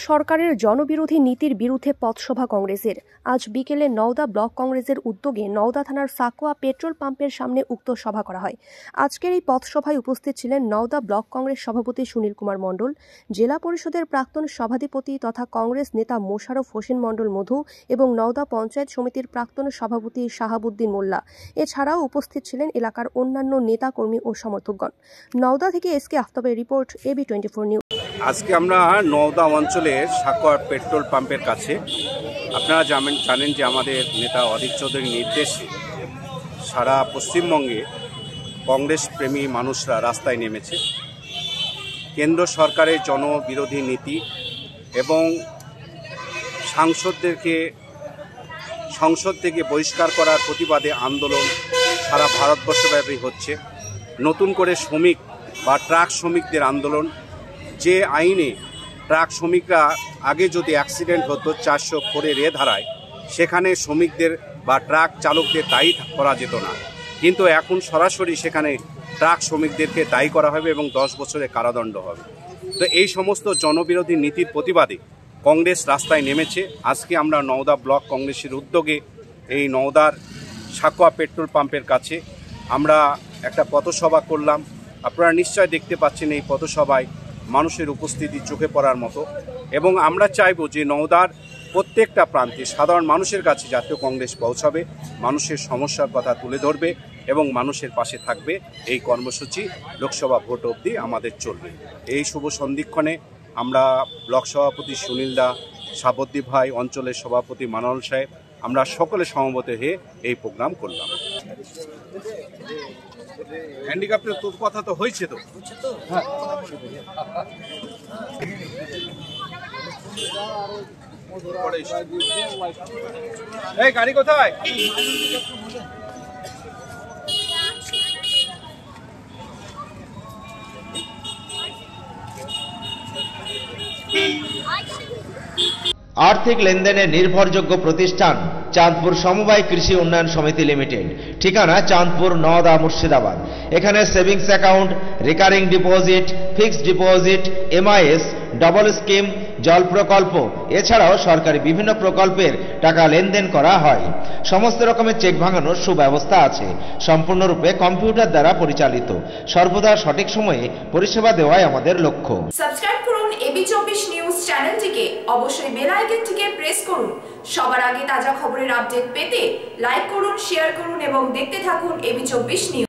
সরকারের জনবিরোধী নীতির বিরুদ্ধে পথসভা কংগ্রেসের। আজ বিকেলে নওদা ব্লক কংগ্রেসের উদ্যোগে নওদা থানার সাকোয়া পেট্রোল পাম্পের সামনে উক্ত সভা করা হয়। আজকের এই পথসভায় উপস্থিত ছিলেন নওদা ব্লক কংগ্রেস সভাপতি সুনীল কুমার মণ্ডল, জেলা পরিষদের প্রাক্তন সভাধিপতি তথা কংগ্রেস নেতা মোশাররফ হোসেন মণ্ডল মধু এবং নওদা পঞ্চায়েত সমিতির প্রাক্তন সভাপতি শাহাবুদ্দিন মোল্লা। এছাড়াও উপস্থিত ছিলেন এলাকার অন্যান্য নেতা কর্মী ও সমর্থকগণ। নওদা থেকে এসকে আফতাবের রিপোর্ট, AB24 নিউজ। আজকে আমরা নওদা অঞ্চলের সাকোয়া পেট্রোল পাম্পের কাছে, আপনারা জানেন যে আমাদের নেতা অধীর চৌধুরীর নির্দেশে সারা পশ্চিমবঙ্গে কংগ্রেস প্রেমী মানুষরা রাস্তায় নেমেছে। কেন্দ্র সরকারের জনবিরোধী নীতি এবং সাংসদদেরকে সংসদ থেকে বহিষ্কার করার প্রতিবাদে আন্দোলন সারা ভারতবর্ষব্যাপী হচ্ছে। নতুন করে শ্রমিক বা ট্রাক শ্রমিকদের আন্দোলন, যে আইনে ট্রাক শ্রমিকরা আগে যদি অ্যাক্সিডেন্ট হতো 404-এর ধারায়, সেখানে শ্রমিকদের বা ট্রাক চালকদের দায়ী করা যেত না, কিন্তু এখন সরাসরি সেখানে ট্রাক শ্রমিকদেরকে দায়ী করা হবে এবং 10 বছরের কারাদণ্ড হবে। তো এই সমস্ত জনবিরোধী নীতির প্রতিবাদে কংগ্রেস রাস্তায় নেমেছে। আজকে আমরা নওদা ব্লক কংগ্রেসের উদ্যোগে এই নওদার সাকোয়া পেট্রোল পাম্পের কাছে আমরা একটা পথসভা করলাম। আপনারা নিশ্চয় দেখতে পাচ্ছেন এই পথসভায় মানুষের উপস্থিতি চোখে পড়ার মতো, এবং আমরা চাইব যে নওদার প্রত্যেকটা প্রান্তে সাধারণ মানুষের কাছে জাতীয় কংগ্রেস পৌঁছাবে, মানুষের সমস্যার কথা তুলে ধরবে এবং মানুষের পাশে থাকবে। এই কর্মসূচি লোকসভা ভোট অবধি আমাদের চলবে। এই শুভ সন্ধিক্ষণে আমরা ব্লক সভাপতি সুনীল দা, শাহাবুদ্দিন ভাই, অঞ্চলের সভাপতি মানল সাহেব, আমরা সকলে সমবেত হয়ে এই প্রোগ্রাম করলাম। হ্যান্ডিক্যাপ্টের তোর কথা তো হয়েছে তো, হ্যাঁ। এই গাড়ি কোথায়? আর্থিক লেনদেনের নির্ভরযোগ্য প্রতিষ্ঠান চাঁদপুর সমবায় কৃষি উন্নয়ন সমিতি লিমিটেড। ঠিকানা চাঁদপুর, নওদা, মুর্শিদাবাদ। এখানে savings account, recurring deposit, fixed deposit, MIS, double scheme, জল প্রকল্প এছাড়াও সরকারি বিভিন্ন প্রকল্পের টাকা লেনদেন করা হয়। সমস্ত রকমের চেক ভাঙানোর সুব্যবস্থা আছে। সম্পূর্ণরূপে কম্পিউটার দ্বারা পরিচালিত। সর্বদা সঠিক সময়ে পরিষেবা দেওয়াই আমাদের লক্ষ্য। সাবস্ক্রাইব করুন AB24 নিউজ চ্যানেলটিকে, অবশ্যই বেল আইকনটিকে প্রেস করুন। সবার আগে তাজা খবরের আপডেট পেতে লাইক করুন, শেয়ার করুন এবং দেখতে থাকুন AB24 নিউজ।